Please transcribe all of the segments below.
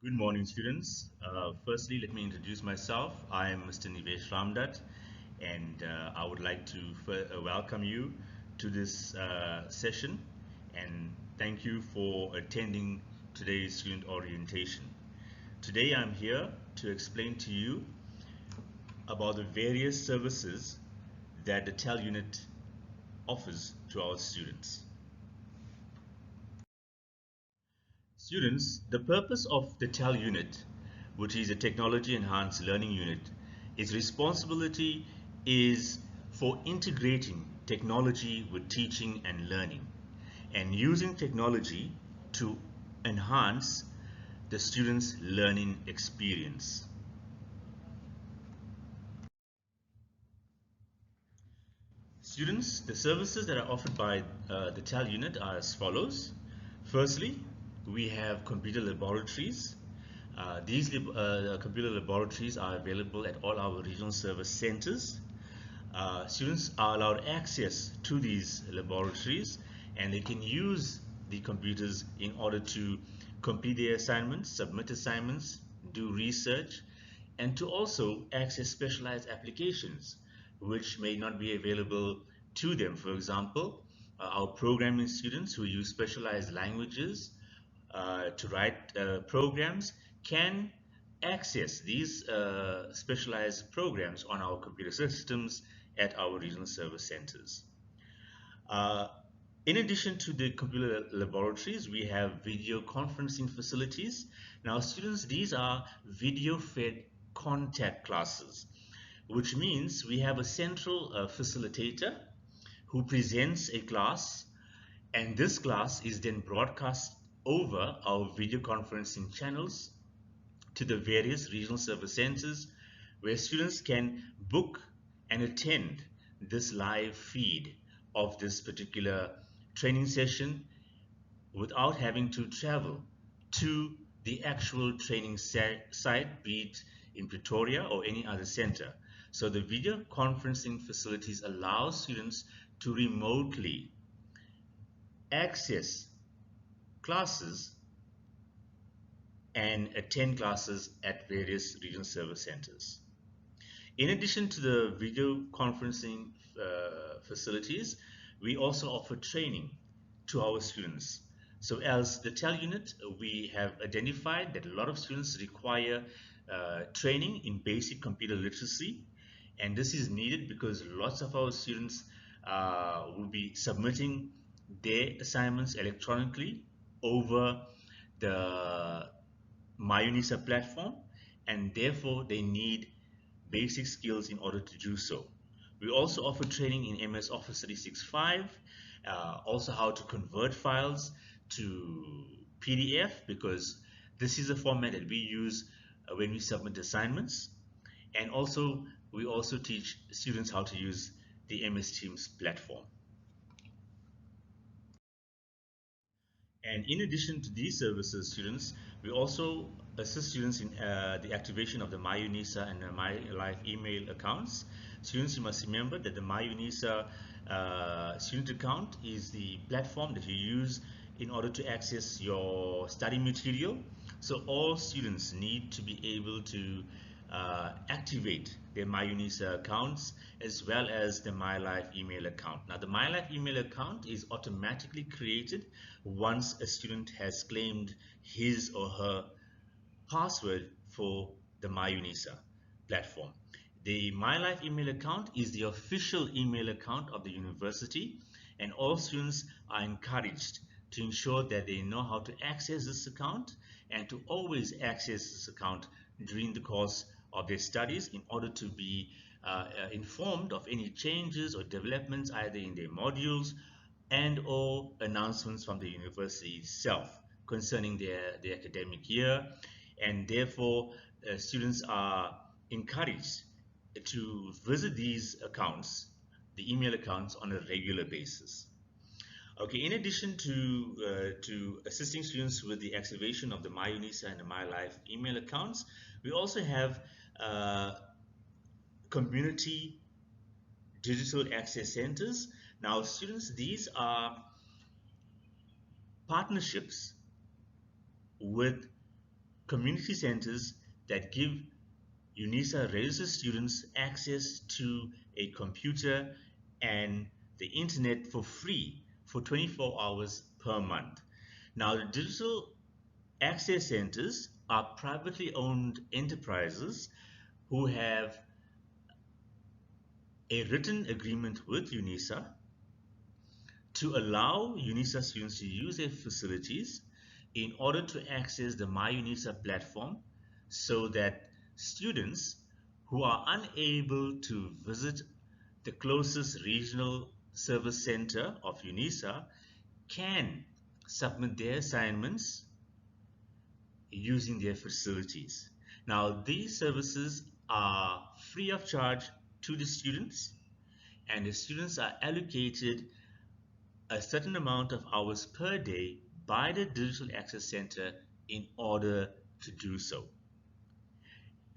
Good morning, students. Firstly, let me introduce myself. I am Mr. Nievesh Ramduth, and I would like to welcome you to this session and thank you for attending today's student orientation. Today, I'm here to explain to you about the various services that the TEL unit offers to our students. Students, the purpose of the TEL unit, which is a technology enhanced learning unit, its responsibility is for integrating technology with teaching and learning and using technology to enhance the students' learning experience. Students, the services that are offered by the TEL unit are as follows. Firstly, we have computer laboratories. These computer laboratories are available at all our regional service centers. Students are allowed access to these laboratories and they can use the computers in order to complete their assignments, submit assignments, do research, and to also access specialized applications which may not be available to them. For example, our programming students who use specialized languages to write programs can access these specialized programs on our computer systems at our regional service centers. Uh, in addition to the computer laboratories, we have video conferencing facilities. Now, students, these are video-fed contact classes, which means we have a central facilitator who presents a class, and this class is then broadcast over our video conferencing channels to the various regional service centers where students can book and attend this live feed of this particular training session without having to travel to the actual training site, be it in Pretoria or any other center. So the video conferencing facilities allow students to remotely access classes and attend classes at various regional service centers. In addition to the video conferencing facilities, we also offer training to our students. So as the TEL unit, we have identified that a lot of students require training in basic computer literacy, and this is needed because lots of our students will be submitting their assignments electronically over the MyUnisa platform, and therefore they need basic skills in order to do so. We also offer training in MS Office 365, also how to convert files to PDF, because this is a format that we use when we submit assignments. And also, we also teach students how to use the MS Teams platform. And in addition to these services, students, we also assist students in the activation of the MyUnisa and the MyLife email accounts. Students, you must remember that the MyUnisa student account is the platform that you use in order to access your study material. So all students need to be able to activate their MyUnisa accounts as well as the MyLife email account. Now, the MyLife email account is automatically created once a student has claimed his or her password for the MyUnisa platform. The MyLife email account is the official email account of the university, and all students are encouraged to ensure that they know how to access this account and to always access this account during the course of their studies in order to be informed of any changes or developments either in their modules and or announcements from the university itself concerning their academic year, and therefore students are encouraged to visit these accounts, the email accounts, on a regular basis. Okay, in addition to assisting students with the activation of the MyUnisa and the MyLife email accounts, we also have community digital access centers. Now, students, these are partnerships with community centers that give UNISA registered students access to a computer and the internet for free for 24 hours per month. Now, the digital access centers are privately owned enterprises who have a written agreement with UNISA to allow UNISA students to use their facilities in order to access the MyUNISA platform so that students who are unable to visit the closest regional service center of UNISA can submit their assignments using their facilities. Now, these services are free of charge to the students, and the students are allocated a certain amount of hours per day by the Digital Access Center in order to do so.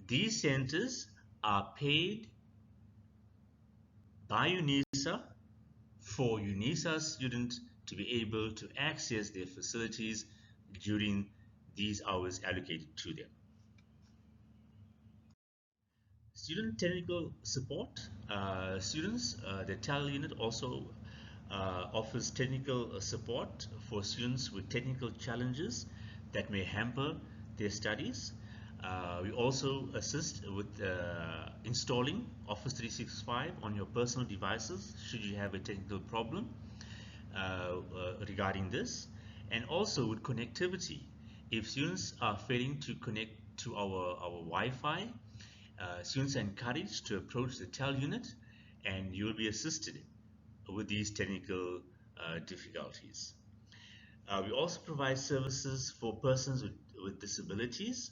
These centers are paid by UNISA for UNISA students to be able to access their facilities during these hours allocated to them. Student technical support. The TAL unit also offers technical support for students with technical challenges that may hamper their studies. We also assist with installing Office 365 on your personal devices should you have a technical problem regarding this, and also with connectivity. If students are failing to connect to our Wi-Fi, students are encouraged to approach the TEL unit and you will be assisted with these technical difficulties. We also provide services for persons with disabilities,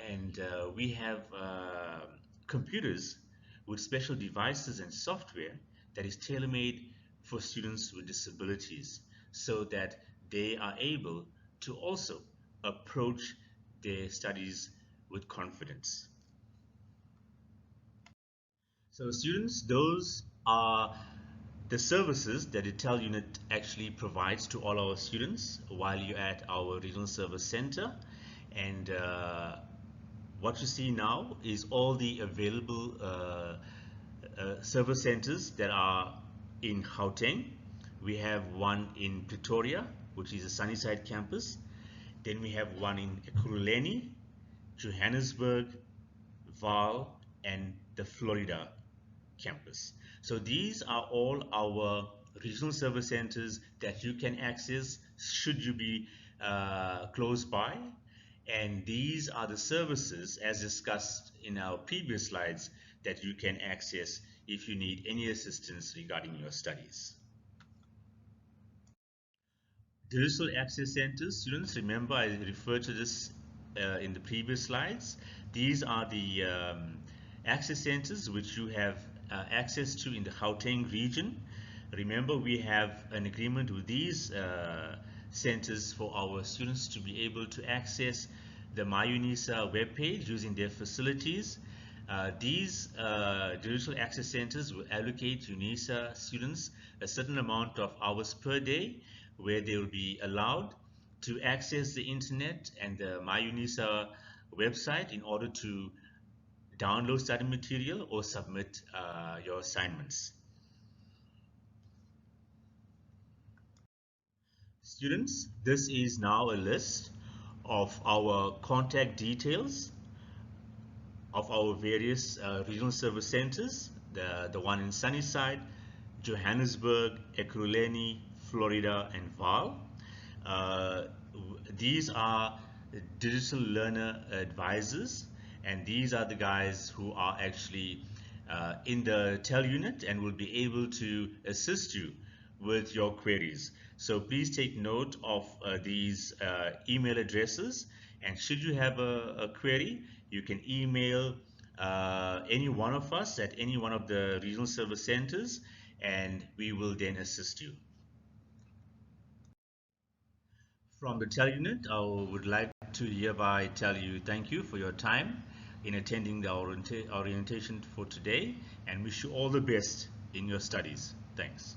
and we have computers with special devices and software that is tailor-made for students with disabilities so that they are able to also approach their studies with confidence. So students, those are the services that the TEL unit actually provides to all our students while you're at our regional service center. And what you see now is all the available service centers that are in Gauteng. We have one in Pretoria, which is a Sunnyside campus. Then we have one in Ekurhuleni, Johannesburg, Vaal, and the Florida campus. So these are all our regional service centers that you can access should you be close by. And these are the services, as discussed in our previous slides, that you can access if you need any assistance regarding your studies. Digital Access Centers, students, remember I referred to this in the previous slides. These are the access centers which you have access to in the Gauteng region. Remember, we have an agreement with these centers for our students to be able to access the MyUNISA webpage using their facilities. These digital access centers will allocate UNISA students a certain amount of hours per day where they will be allowed to access the internet and the MyUNISA website in order to download study material or submit your assignments. Students, this is now a list of our contact details of our various regional service centers, the one in Sunnyside, Johannesburg, Ekurhuleni, Florida, and Vaal. These are digital learner advisors, and these are the guys who are actually in the TEL unit and will be able to assist you with your queries. So please take note of these email addresses, and should you have a query, you can email any one of us at any one of the regional service centers, and we will then assist you. From the TEL unit, I would like to hereby tell you thank you for your time in attending the orientation for today, and wish you all the best in your studies. Thanks.